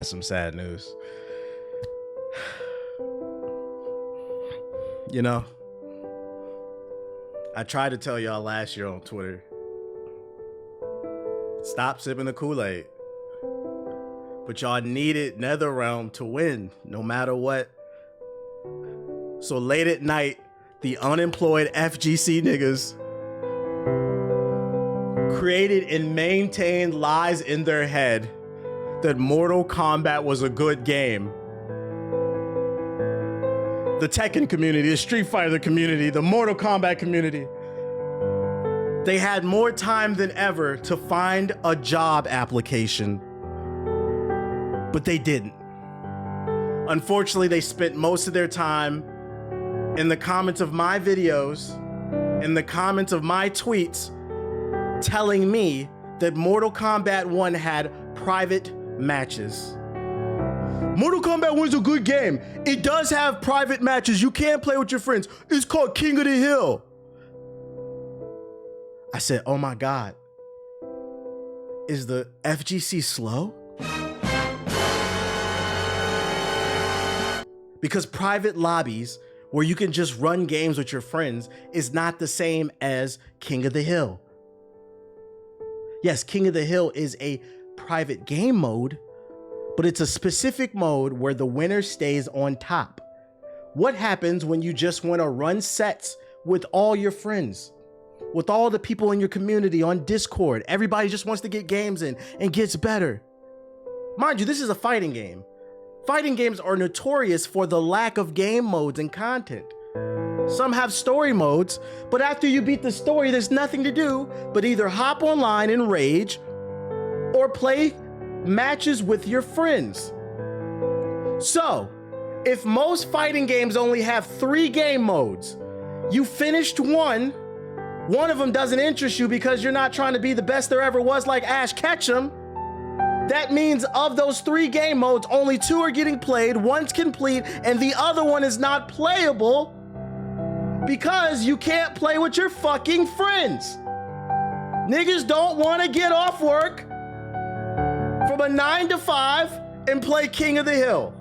Some sad news. You know, I tried to tell y'all last year on Twitter, stop sipping the Kool-Aid. But y'all needed NetherRealm to win, no matter what. So late at night, the unemployed FGC niggas created and maintained lies in their head that Mortal Kombat was a good game. The Tekken community, the Street Fighter community, the Mortal Kombat community, they had more time than ever to find a job application, but they didn't. Unfortunately, they spent most of their time in the comments of my videos, in the comments of my tweets, telling me that Mortal Kombat 1 had private matches. Mortal Kombat 1 is a good game. It does have private matches. You can play with your friends. It's called King of the Hill. I said, oh my God. Is the FGC slow? Because private lobbies where you can just run games with your friends is not the same as King of the Hill. Yes, King of the Hill is a private game mode, but it's a specific mode where the winner stays on top. What happens when you just want to run sets with all your friends, with all the people in your community on Discord? Everybody just wants to get games in and gets better. Mind you, this is a fighting game. Fighting games are notorious for the lack of game modes and content. Some have story modes, but after you beat the story, there's nothing to do but either hop online and rage or play matches with your friends. So, if most fighting games only have 3 game modes, you finished one of them doesn't interest you because you're not trying to be the best there ever was like Ash Ketchum. That means of those 3 game modes, only 2 are getting played, one's complete, and the other one is not playable because you can't play with your fucking friends. Niggas don't want to get off work from a 9 to 5 and play King of the Hill.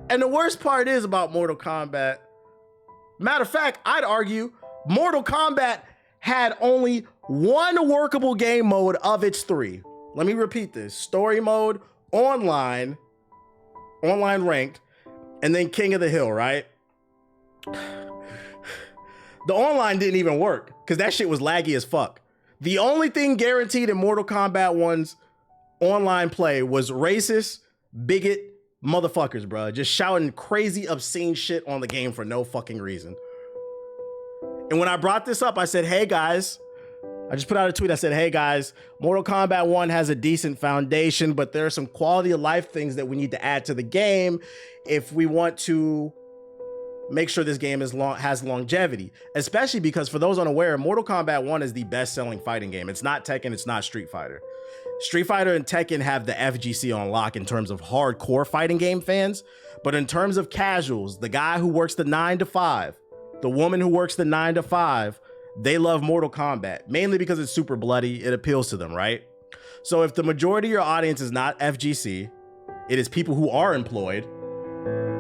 And the worst part is about Mortal Kombat. Matter of fact, I'd argue Mortal Kombat had only one workable game mode of its 3. Let me repeat this. Story mode, online ranked, and then King of the Hill, right? The online didn't even work because that shit was laggy as fuck. The only thing guaranteed in Mortal Kombat 1's online play was racist, bigot motherfuckers, bro. Just shouting crazy, obscene shit on the game for no fucking reason. And when I brought this up, I said, hey guys, I just put out a tweet. I said, hey guys, Mortal Kombat 1 has a decent foundation, but there are some quality of life things that we need to add to the game if we want to make sure this game has longevity, especially because for those unaware, Mortal Kombat 1 is the best-selling fighting game. It's not Tekken, it's not Street Fighter. Street Fighter and Tekken have the FGC on lock in terms of hardcore fighting game fans, but in terms of casuals, the guy who works the 9 to 5, the woman who works the 9 to 5, they love Mortal Kombat, mainly because it's super bloody. It appeals to them, right? So if the majority of your audience is not FGC, it is people who are employed,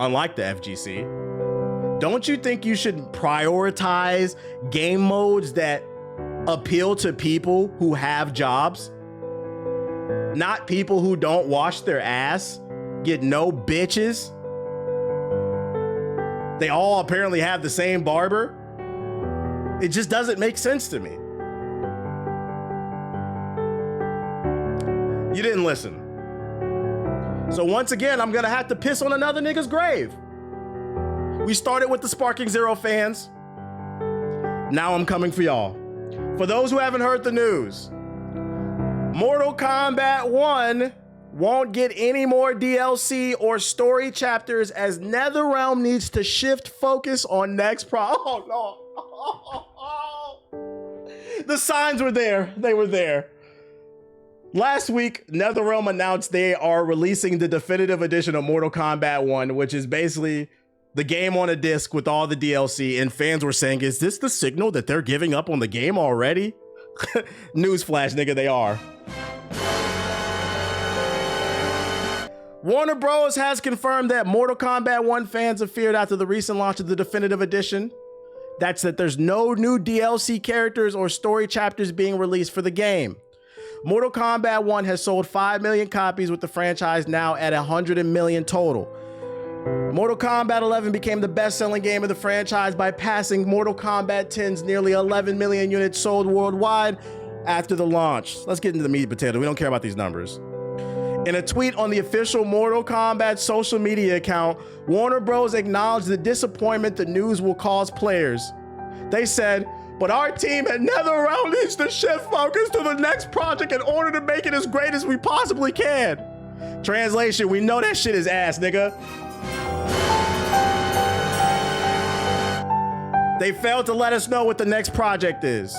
unlike the FGC, don't you think you should prioritize game modes that appeal to people who have jobs? Not people who don't wash their ass, get no bitches. They all apparently have the same barber. It just doesn't make sense to me. You didn't listen. So once again, I'm gonna have to piss on another nigga's grave. We started with the Sparking Zero fans. Now I'm coming for y'all. For those who haven't heard the news, Mortal Kombat 1 won't get any more DLC or story chapters as NetherRealm needs to shift focus on next Oh no. The signs were there. They were there. Last week, NetherRealm announced they are releasing the definitive edition of Mortal Kombat 1, which is basically the game on a disc with all the DLC, and fans were saying, is this the signal that they're giving up on the game already? Newsflash, nigga, they are. Warner Bros. Has confirmed that Mortal Kombat 1 fans have feared after the recent launch of the Definitive Edition. That's that there's no new DLC characters or story chapters being released for the game. Mortal Kombat 1 has sold 5 million copies, with the franchise now at 100 million total. Mortal Kombat 11 became the best-selling game of the franchise by passing Mortal Kombat 10's nearly 11 million units sold worldwide after the launch. Let's get into the meat and potatoes. We don't care about these numbers. In a tweet on the official Mortal Kombat social media account, Warner Bros. Acknowledged the disappointment the news will cause players. They said, "But our team had never released to shift focus to the next project in order to make it as great as we possibly can." Translation, we know that shit is ass, nigga. They failed to let us know what the next project is.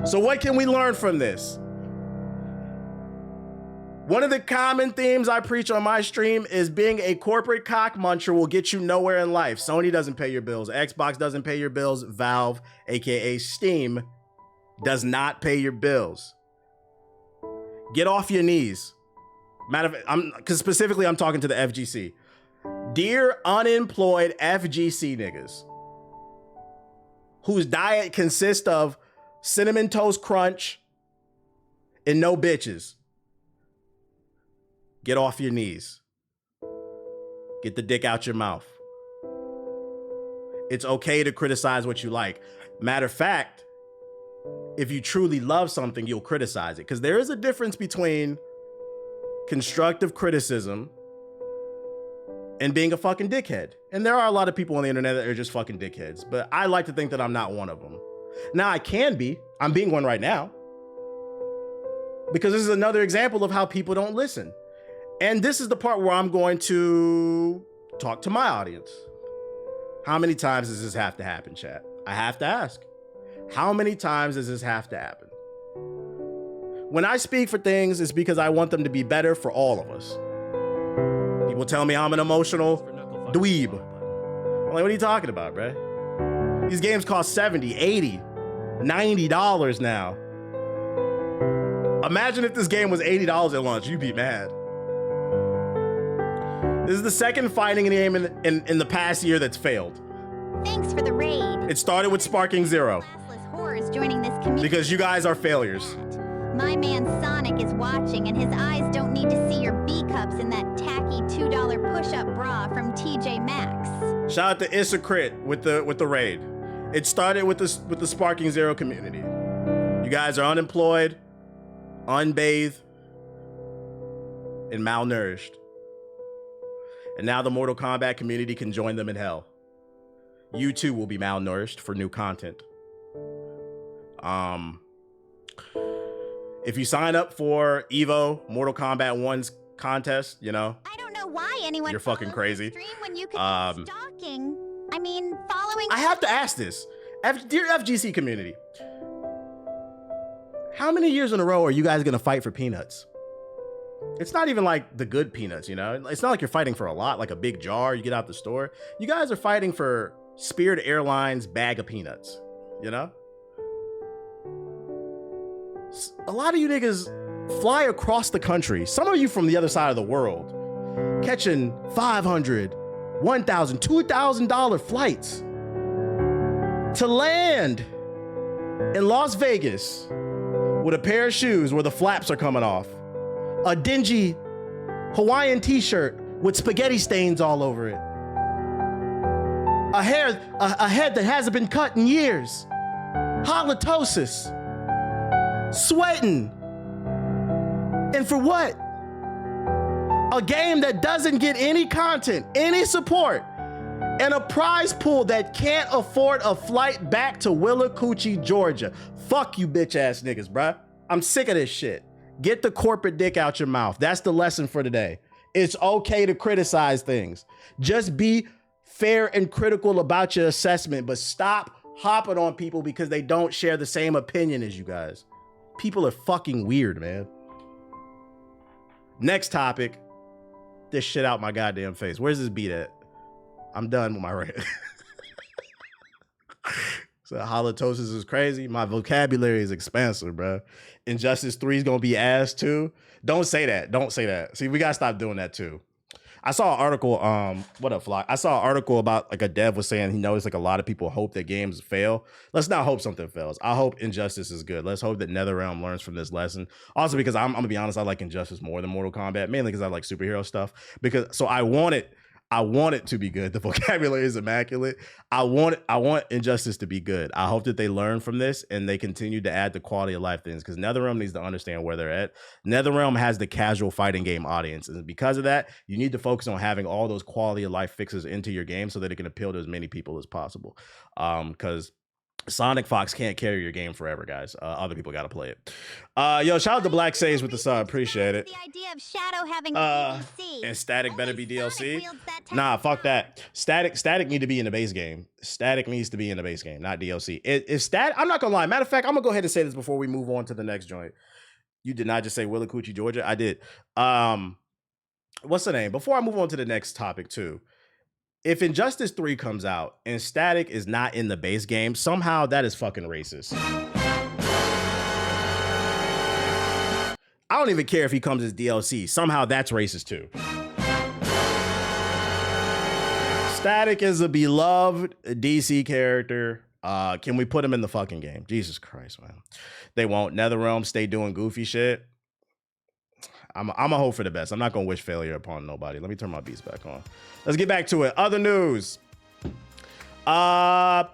So what can we learn from this? One of the common themes I preach on my stream is being a corporate cock muncher will get you nowhere in life. Sony doesn't pay your bills. Xbox doesn't pay your bills. Valve, aka Steam, does not pay your bills. Get off your knees. Because specifically I'm talking to the FGC. Dear unemployed FGC niggas, whose diet consists of Cinnamon Toast Crunch and no bitches. Get off your knees. Get the dick out your mouth. It's okay to criticize what you like. Matter of fact, if you truly love something, you'll criticize it. Because there is a difference between constructive criticism and being a fucking dickhead. And there are a lot of people on the internet that are just fucking dickheads. But I like to think that I'm not one of them. Now, I can be. I'm being one right now. Because this is another example of how people don't listen. And this is the part where I'm going to talk to my audience. How many times does this have to happen, chat? I have to ask. How many times does this have to happen? When I speak for things, it's because I want them to be better for all of us. People tell me I'm an emotional dweeb. I'm like, what are you talking about, bruh? These games cost $70, $80, $90 now. Imagine if this game was $80 at launch, you'd be mad. This is the second fighting game in the past year that's failed. Thanks for the raid. It started with Sparking Zero. Joining this community because you guys are failures. My man Sonic is watching, and his eyes don't need to see your B cups in that tacky $2 push-up bra from TJ Maxx. Shout out to Issacrit with the raid. It started with the Sparking Zero community. You guys are unemployed, unbathed, and malnourished. And now the Mortal Kombat community can join them in hell. You too will be malnourished for new content. If you sign up for Evo, Mortal Kombat 1's contest, you know, I don't know why anyone you're fucking crazy. Stream when you could be stalking. I mean, following. I have to ask this, dear FGC community, how many years in a row are you guys gonna fight for peanuts? It's not even like the good peanuts, you know? It's not like you're fighting for a lot, like a big jar you get out the store. You guys are fighting for Spirit Airlines bag of peanuts, you know? A lot of you niggas fly across the country. Some of you from the other side of the world, catching $500, $1,000, $2,000 flights to land in Las Vegas with a pair of shoes where the flaps are coming off, a dingy Hawaiian t-shirt with spaghetti stains all over it, a head that hasn't been cut in years, halitosis, sweating, and for what? A game that doesn't get any content, any support, and a prize pool that can't afford a flight back to Willacoochee, Georgia. Fuck you bitch ass niggas, bruh. I'm sick of this shit. Get the corporate dick out your mouth. That's the lesson for today. It's okay to criticize things. Just be fair and critical about your assessment, but stop hopping on people because they don't share the same opinion as you guys. People are fucking weird, man. Next topic. This shit out my goddamn face. Where's this beat at? I'm done with my rant. So halitosis is crazy. My vocabulary is expansive, bro. Injustice 3 is gonna be ass too. Don't say that. Don't say that. See, we gotta stop doing that too. I saw an article, what up, Flock? I saw an article about like a dev was saying he noticed like a lot of people hope that games fail. Let's not hope something fails. I hope Injustice is good. Let's hope that NetherRealm learns from this lesson. Also, because I'm gonna be honest, I like Injustice more than Mortal Kombat, mainly because I like superhero stuff. So I want it to be good. The vocabulary is immaculate. I want Injustice to be good. I hope that they learn from this and they continue to add the quality of life things, because NetherRealm needs to understand where they're at. NetherRealm has the casual fighting game audience, and because of that, you need to focus on having all those quality of life fixes into your game so that it can appeal to as many people as possible. Because Sonic Fox can't carry your game forever, guys. Other people got to play it. Yo, shout out to Black Saves with the sub. Appreciate it. The idea of Shadow having DLC. And Static better be DLC. Nah, fuck that. Static need to be in the base game. Static needs to be in the base game, not DLC. If Static, I'm not gonna lie. Matter of fact, I'm gonna go ahead and say this before we move on to the next joint. You did not just say Willacoochee, Georgia. I did. What's the name? Before I move on to the next topic too. If Injustice 3 comes out and Static is not in the base game, somehow that is fucking racist. I don't even care if he comes as DLC. Somehow that's racist too. Static is a beloved DC character. Can we put him in the fucking game? Jesus Christ, man. They won't. NetherRealm stay doing goofy shit. I'm a hope for the best. I'm not gonna wish failure upon nobody. Let me turn my beats back on. Let's get back to it. Other news. We're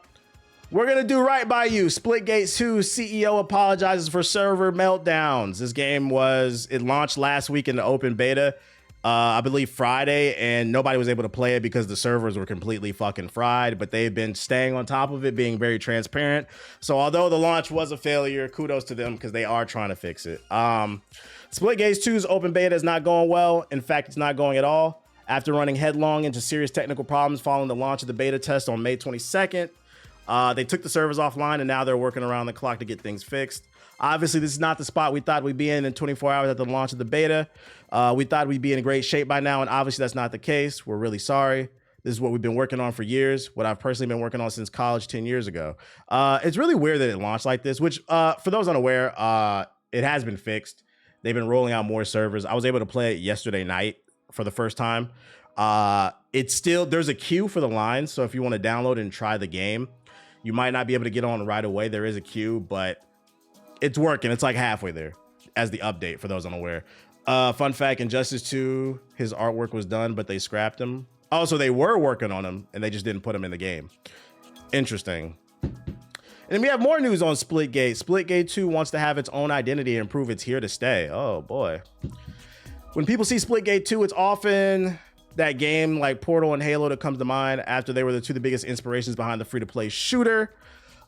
gonna do right by you. Splitgate 2 CEO apologizes for server meltdowns. This game it launched last week in the open beta, I believe Friday, and nobody was able to play it because the servers were completely fucking fried, but they've been staying on top of it, being very transparent. So although the launch was a failure, kudos to them because they are trying to fix it. Splitgate 2's open beta is not going well. In fact, it's not going at all. After running headlong into serious technical problems following the launch of the beta test on May 22nd, they took the servers offline and now they're working around the clock to get things fixed. Obviously, this is not the spot we thought we'd be in 24 hours after the launch of the beta. We thought we'd be in great shape by now, and obviously that's not the case. We're really sorry. This is what we've been working on for years, what I've personally been working on since college 10 years ago. It's really weird that it launched like this, which for those unaware, it has been fixed. They've been rolling out more servers. I was able to play it yesterday night for the first time. There's a queue for the line. So if you want to download and try the game, you might not be able to get on right away. There is a queue, but it's working. It's like halfway there as the update for those unaware. Fun fact, Injustice 2, his artwork was done, but they scrapped him. Oh, so they were working on him and they just didn't put him in the game. Interesting. And then we have more news on Splitgate. Splitgate 2 wants to have its own identity and prove it's here to stay. Oh boy. When people see Splitgate 2, it's often that game like Portal and Halo that comes to mind after they were the biggest inspirations behind the free-to-play shooter.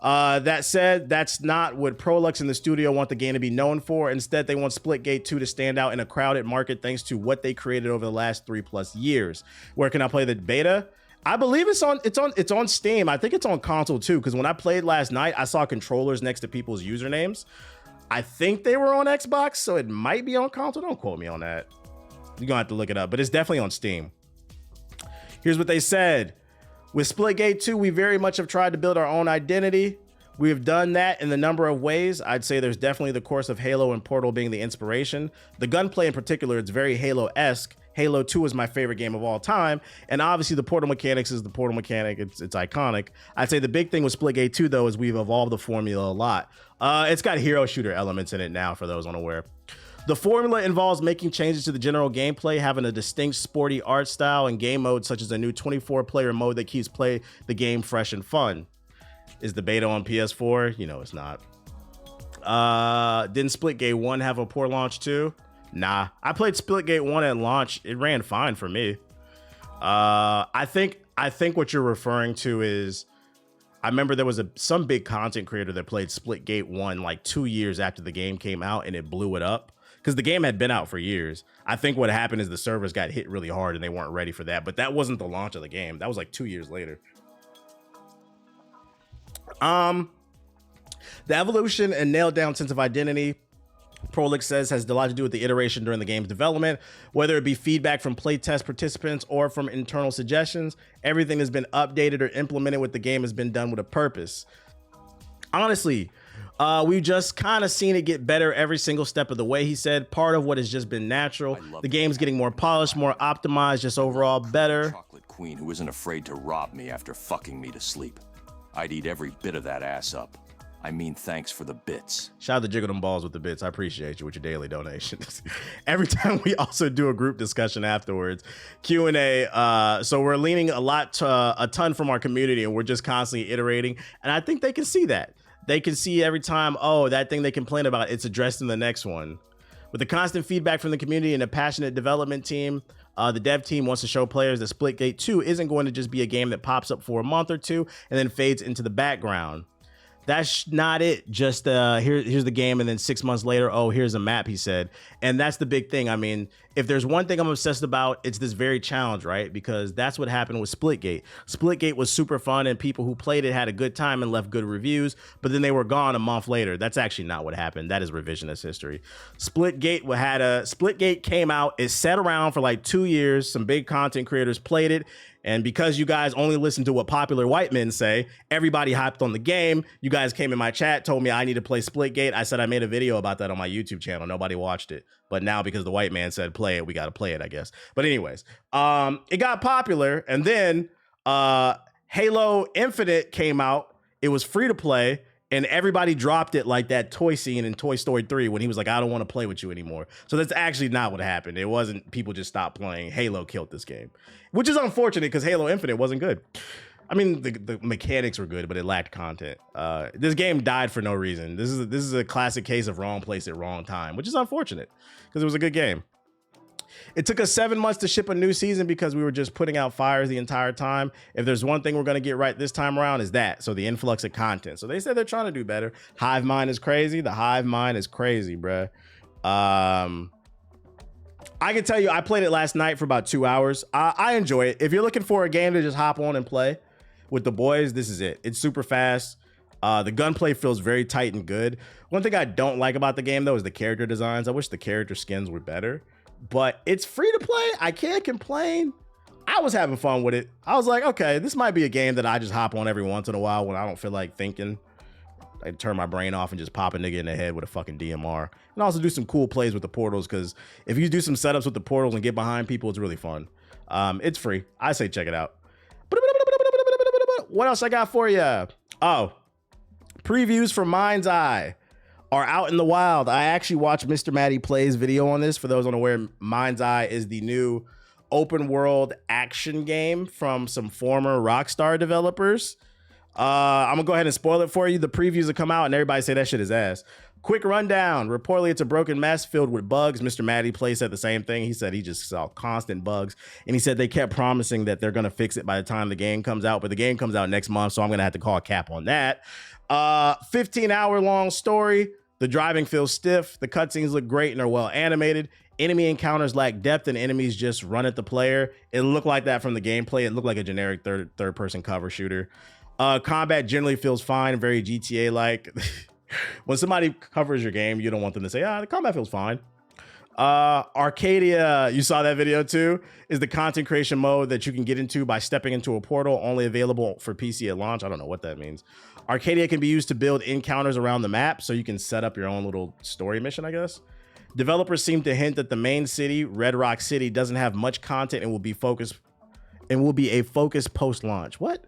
That said, that's not what Prolux and the studio want the game to be known for. Instead, they want Splitgate 2 to stand out in a crowded market thanks to what they created over the last 3+ years. Where can I play the beta? I believe it's on Steam. I think it's on console too, because when I played last night, I saw controllers next to people's usernames. I think they were on Xbox, so it might be on console. Don't quote me on that. You're gonna have to look it up, but it's definitely on Steam. Here's what they said. With Splitgate 2, we very much have tried to build our own identity. We have done that in a number of ways. I'd say there's definitely the course of Halo and Portal being the inspiration. The gunplay in particular, it's very Halo-esque. Halo 2 is my favorite game of all time. And obviously the Portal mechanics is the Portal mechanic. It's iconic. I'd say the big thing with Splitgate 2 though is we've evolved the formula a lot. It's got hero shooter elements in it now for those unaware. The formula involves making changes to the general gameplay, having a distinct sporty art style and game modes such as a new 24-player mode that keeps the game fresh and fun. Is the beta on PS4? You know it's not. Didn't Splitgate 1 have a poor launch too? Nah, I played Splitgate 1 at launch. It ran fine for me. I think what you're referring to is, I remember there was some big content creator that played Splitgate 1 like 2 years after the game came out and it blew it up. Because the game had been out for years. I think what happened is the servers got hit really hard and they weren't ready for that. But that wasn't the launch of the game. That was like 2 years later. The evolution and nailed down sense of identity, Prolix says, has a lot to do with the iteration during the game's development, whether it be feedback from playtest participants or from internal suggestions. Everything has been updated or implemented with the game has been done with a purpose. Honestly, we've just kind of seen it get better every single step of the way. He said part of what has just been natural. The game's getting more polished, more optimized, just overall better. Chocolate queen who isn't afraid to rob me after fucking me to sleep. I'd eat every bit of that ass up. I mean, thanks for the bits. Shout out to Jiggle Them Balls with the bits. I appreciate you with your daily donations. Every time we also do a group discussion afterwards, Q&A. So we're leaning a ton from our community, and we're just constantly iterating. And I think they can see that. They can see every time, oh, that thing they complain about, it's addressed in the next one. With the constant feedback from the community and a passionate development team, the dev team wants to show players that Splitgate 2 isn't going to just be a game that pops up for a month or two and then fades into the background. That's not it. Just here's the game, and then 6 months later, oh, here's a map, he said. And that's the big thing. I mean, if there's one thing I'm obsessed about, it's this very challenge, right? Because that's what happened with Splitgate. Splitgate was super fun, and people who played it had a good time and left good reviews, but then they were gone a month later. That's actually not what happened. That is revisionist history. Splitgate came out, it sat around for like 2 years. Some big content creators played it. And because you guys only listen to what popular white men say, everybody hopped on the game. You guys came in my chat, told me I need to play Splitgate. I said I made a video about that on my YouTube channel. Nobody watched it. But now because the white man said play it, we got to play it, I guess. But anyways, it got popular. And then Halo Infinite came out. It was free to play. And everybody dropped it like that toy scene in Toy Story 3 when he was like, I don't want to play with you anymore. So that's actually not what happened. It wasn't people just stopped playing. Halo killed this game, which is unfortunate because Halo Infinite wasn't good. I mean, the mechanics were good, but it lacked content. This game died for no reason. This is a classic case of wrong place at wrong time, which is unfortunate because it was a good game. It took us 7 months to ship a new season because we were just putting out fires the entire time. If there's one thing we're going to get right this time around is that. So the influx of content. So they said they're trying to do better. Hive Mind is crazy. The Hive Mind is crazy, bruh. I can tell you, I played it last night for about 2 hours. I enjoy it. If you're looking for a game to just hop on and play with the boys, this is it. It's super fast. The gunplay feels very tight and good. One thing I don't like about the game, though, is the character designs. I wish the character skins were better. But it's free to play. I can't complain. I was having fun with it. I was like, okay, this might be a game that I just hop on every once in a while when I don't feel like thinking. I turn my brain off and just pop a nigga in the head with a fucking DMR. And also do some cool plays with the portals, because if you do some setups with the portals and get behind people, it's really fun. It's free. I say check it out. What else I got for you? Oh, previews for Mind's Eye are out in the wild. I actually watched Mr. Matty Plays video on this. For those unaware, Mind's Eye is the new open world action game from some former Rockstar developers. I'm gonna go ahead and spoil it for you. The previews have come out and everybody say that shit is ass. Quick rundown. Reportedly, it's a broken mess filled with bugs. Mr. Matty Play said the same thing. He said he just saw constant bugs. And he said they kept promising that they're going to fix it by the time the game comes out. But the game comes out next month, so I'm going to have to call a cap on that. 15-hour long story. The driving feels stiff. The cutscenes look great and are well animated. Enemy encounters lack depth and enemies just run at the player. It looked like that from the gameplay. It looked like a generic third-person cover shooter. Combat generally feels fine, very GTA-like. When somebody covers your game, you don't want them to say, the combat feels fine. Arcadia, you saw that video too, is the content creation mode that you can get into by stepping into a portal, only available for PC at launch. I don't know what that means. Arcadia can be used to build encounters around the map, so you can set up your own little story mission, I guess. Developers seem to hint that the main city, Red Rock City, doesn't have much content and will be a focus post-launch. What?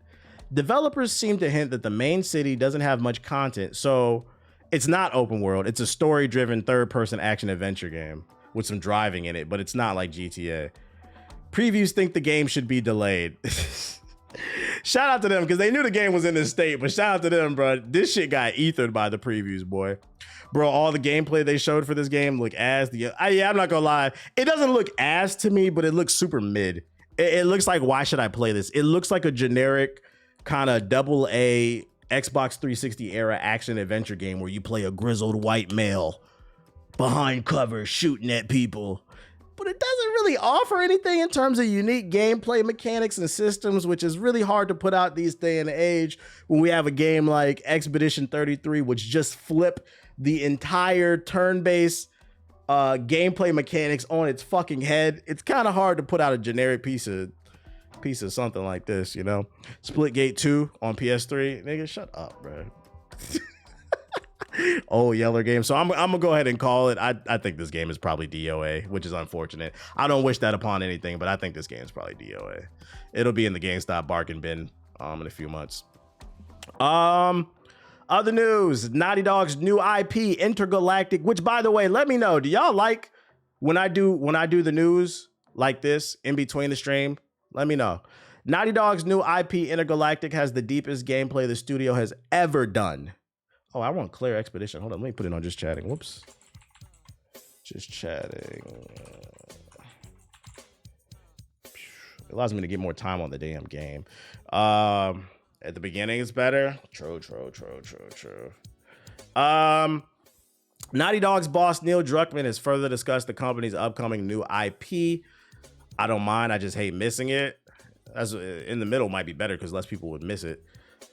Developers seem to hint that the main city doesn't have much content, so it's not open world. It's a story-driven third-person action-adventure game with some driving in it, but it's not like GTA. Previews think the game should be delayed. Shout out to them, because they knew the game was in this state, but shout out to them, bro. This shit got ethered by the previews, boy. Bro, all the gameplay they showed for this game look ass. Yeah, I'm not gonna lie. It doesn't look ass to me, but it looks super mid. It looks like, why should I play this? It looks like a generic kind of AA Xbox 360 era action adventure game where you play a grizzled white male behind cover shooting at people. But it doesn't really offer anything in terms of unique gameplay mechanics and systems, which is really hard to put out these day and age when we have a game like Expedition 33, which just flip the entire turn-based gameplay mechanics on its fucking head. It's kind of hard to put out a generic piece of something like this, you know? Splitgate 2 on PS3. Nigga, shut up, bro. Oh, Yeller game. So I'm gonna go ahead and call it. I think this game is probably DOA, which is unfortunate. I don't wish that upon anything, but I think this game is probably DOA. It'll be in the GameStop bargain bin in a few months. Other news: Naughty Dog's new IP, Intergalactic. Which, by the way, let me know. Do y'all like when I do the news like this in between the stream? Let me know. Naughty Dog's new IP, Intergalactic, has the deepest gameplay the studio has ever done. Oh, I want Claire Expedition. Hold on, let me put it on just chatting. Whoops. Just chatting. It allows me to get more time on the damn game. At the beginning, it's better. True. Naughty Dog's boss, Neil Druckmann, has further discussed the company's upcoming new IP. I don't mind. I just hate missing it. As in the middle might be better because less people would miss it.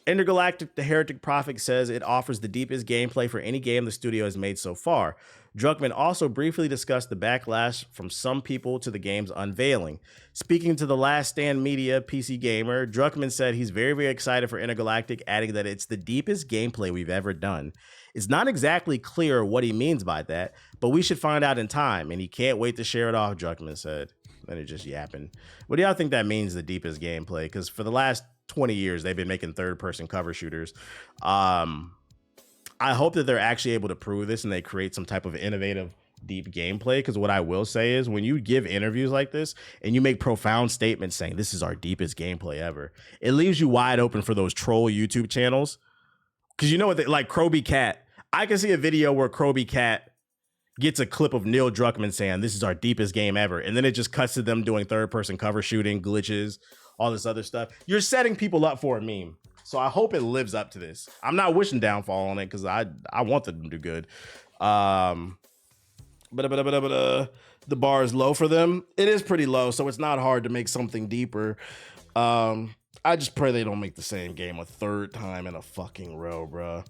Intergalactic, the Heretic Prophet, says it offers the deepest gameplay for any game the studio has made so far. Druckmann also briefly discussed the backlash from some people to the game's unveiling. Speaking to the Last Stand Media PC Gamer, Druckmann said he's very, very excited for Intergalactic, adding that it's the deepest gameplay we've ever done. It's not exactly clear what he means by that, but we should find out in time, and he can't wait to share it off, Druckmann said. Then it just yapping. What do y'all think that means, the deepest gameplay? Because for the last 20 years, they've been making third-person cover shooters. I hope that they're actually able to prove this and they create some type of innovative, deep gameplay. Because what I will say is when you give interviews like this and you make profound statements saying this is our deepest gameplay ever, it leaves you wide open for those troll YouTube channels. Because you know what, like Kroby Cat. I can see a video where Kroby Cat gets a clip of Neil Druckmann saying this is our deepest game ever, and then it just cuts to them doing third-person cover shooting, glitches, all this other stuff. You're setting people up for a meme. So I hope it lives up to this. I'm not wishing downfall on it because I want them to do good. But the bar is low for them. It is pretty low, so it's not hard to make something deeper. I just pray they don't make the same game a third time in a fucking row, bro.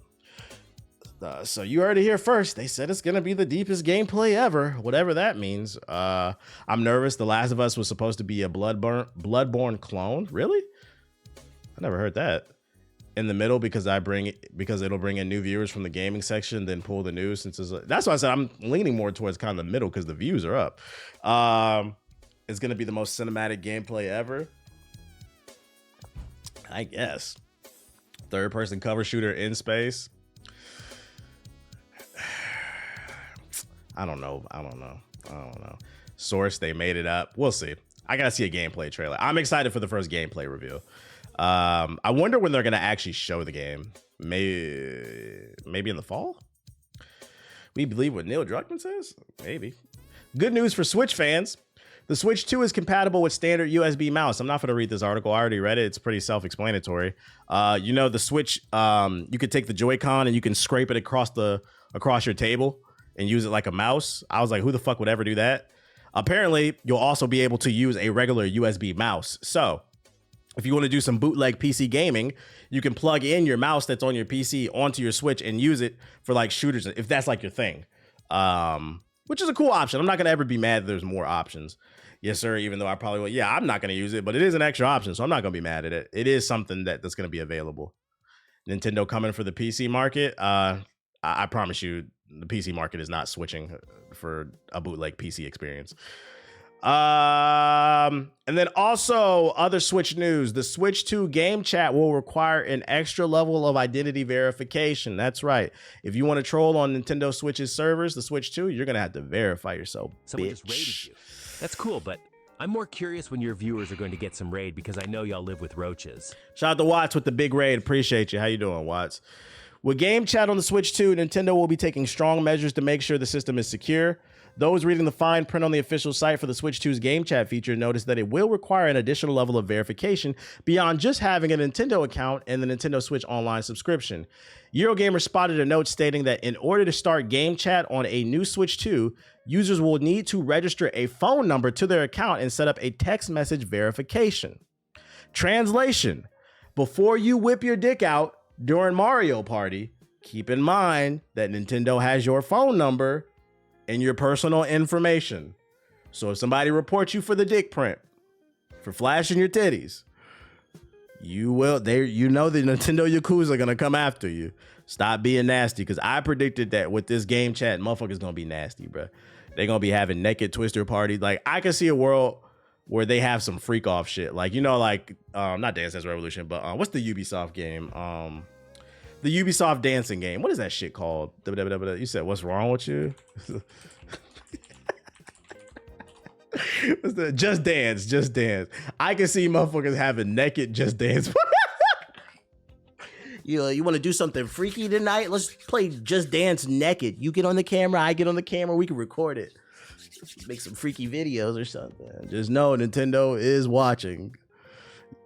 So you heard it here first. They said it's going to be the deepest gameplay ever, whatever that means. I'm nervous. The Last of Us was supposed to be a Bloodborne clone. Really? I never heard that. In the middle because it'll bring in new viewers from the gaming section, then pull the news since that's why I said I'm leaning more towards kind of the middle because the views are up. It's going to be the most cinematic gameplay ever. I guess. Third-person cover shooter in space. I don't know. Source, they made it up. We'll see. I gotta see a gameplay trailer. I'm excited for the first gameplay reveal. I wonder when they're gonna actually show the game. Maybe in the fall? We believe what Neil Druckmann says? Maybe. Good news for Switch fans. The Switch 2 is compatible with standard USB mouse. I'm not going to read this article. I already read it. It's pretty self-explanatory. The Switch, you could take the Joy-Con and you can scrape it across your table and use it like a mouse. I was like, who the fuck would ever do that? Apparently, you'll also be able to use a regular USB mouse. So if you want to do some bootleg PC gaming, you can plug in your mouse that's on your PC onto your Switch and use it for like shooters, if that's like your thing. Which is a cool option. I'm not going to ever be mad that there's more options. Yes, sir, even though I probably will. Yeah, I'm not going to use it, but it is an extra option, so I'm not going to be mad at it. It is something that's going to be available. Nintendo coming for the PC market. I promise you, the PC market is not switching for a bootleg PC experience. And then also other Switch news. The Switch 2 game chat will require an extra level of identity verification. That's right. If you want to troll on Nintendo Switch's servers, the Switch 2, you're going to have to verify yourself. Someone just raided you. That's cool, but I'm more curious when your viewers are going to get some raid because I know y'all live with roaches. Shout out to Watts with the big raid. Appreciate you. How you doing, Watts? With Game Chat on the Switch 2, Nintendo will be taking strong measures to make sure the system is secure. Those reading the fine print on the official site for the Switch 2's Game Chat feature notice that it will require an additional level of verification beyond just having a Nintendo account and the Nintendo Switch Online subscription. Eurogamer spotted a note stating that in order to start Game Chat on a new Switch 2, users will need to register a phone number to their account and set up a text message verification. Translation: before you whip your dick out during Mario Party, keep in mind that Nintendo has your phone number and your personal information. So if somebody reports you for the dick print, for flashing your titties, you know the Nintendo Yakuza are gonna come after you. Stop being nasty, because I predicted that with this game chat, motherfuckers gonna be nasty, bro. They're gonna be having naked Twister parties. Like, I can see a world where they have some freak off shit. Like, you know, like not Dance Dance Revolution, but what's the Ubisoft game? The Ubisoft dancing game. What is that shit called? You said, what's wrong with you? What's the Just Dance? Just Dance. I can see motherfuckers having naked Just Dance. You want to do something freaky tonight? Let's play Just Dance naked. You get on the camera, I get on the camera, we can record it. Make some freaky videos or something. Just know Nintendo is watching.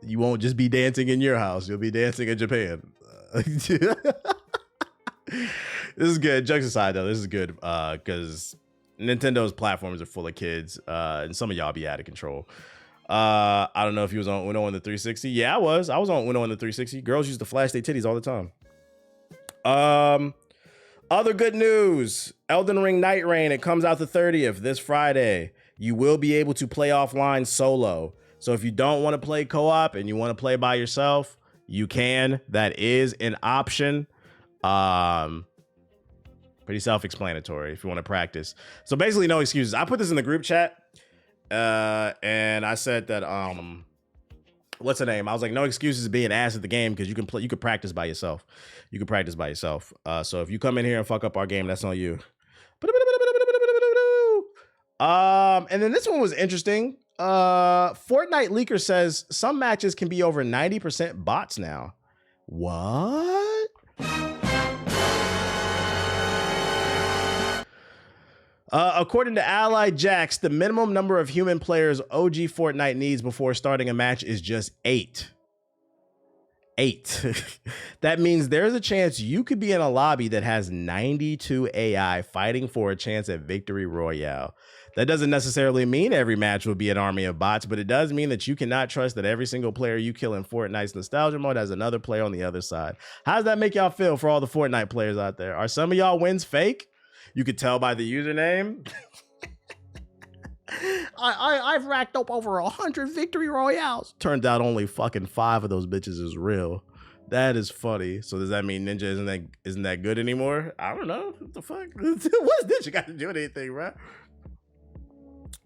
You won't just be dancing in your house. You'll be dancing in Japan. This is good. Jokes aside, though, this is good because Nintendo's platforms are full of kids, and some of y'all be out of control. I don't know if you was on Uno on the 360. Yeah, I was on Uno on the 360. Girls used to flash their titties all the time. Other good news: Elden Ring Night Rain. It comes out the 30th this Friday. You will be able to play offline solo. So if you don't want to play co-op and you want to play by yourself, you can. That is an option. Pretty self-explanatory if you want to practice. So basically, no excuses. I put this in the group chat, and I said that what's the name? I was like, no excuses being ass at the game because you can play. You can practice by yourself. You can practice by yourself. So if you come in here and fuck up our game, that's on you. And then this one was interesting. Fortnite leaker says some matches can be over 90% bots now. What? According to Ally Jax, the minimum number of human players OG Fortnite needs before starting a match is just 8. 8. That means there's a chance you could be in a lobby that has 92 AI fighting for a chance at Victory Royale. That doesn't necessarily mean every match will be an army of bots, but it does mean that you cannot trust that every single player you kill in Fortnite's nostalgia mode has another player on the other side. How does that make y'all feel for all the Fortnite players out there? Are some of y'all wins fake? You could tell by the username. I've racked up over 100 Victory Royales. Turns out only fucking 5 of those bitches is real. That is funny. So does that mean Ninja isn't that good anymore? I don't know. What the fuck? What's Ninja got to do with anything, bro?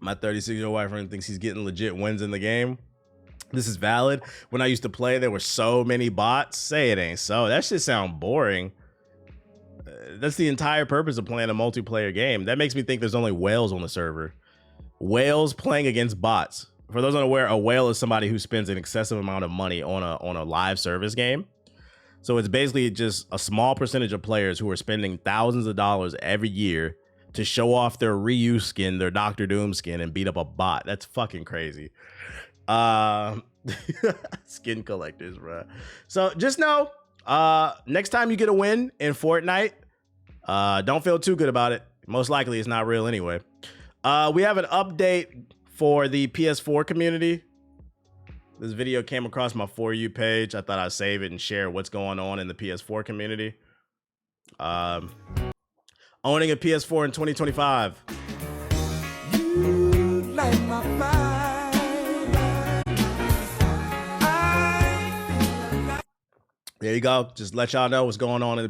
My 36-year-old boyfriend thinks he's getting legit wins in the game. This is valid. When I used to play, there were so many bots. Say it ain't so. That shit sound boring. That's the entire purpose of playing a multiplayer game. That makes me think there's only whales on the server. Whales playing against bots. For those unaware, a whale is somebody who spends an excessive amount of money on a live service game. So it's basically just a small percentage of players who are spending thousands of dollars every year to show off their Ryu skin, their Doctor Doom skin, and beat up a bot. That's fucking crazy. Skin collectors, bro. So just know, next time you get a win in Fortnite, don't feel too good about it. Most likely it's not real anyway. We have an update for the PS4 community. This video came across my For You page. I thought I'd save it and share what's going on in the PS4 community. Owning a PS4 in 2025. You light my fire. There you go. Just let y'all know what's going on in the PS4.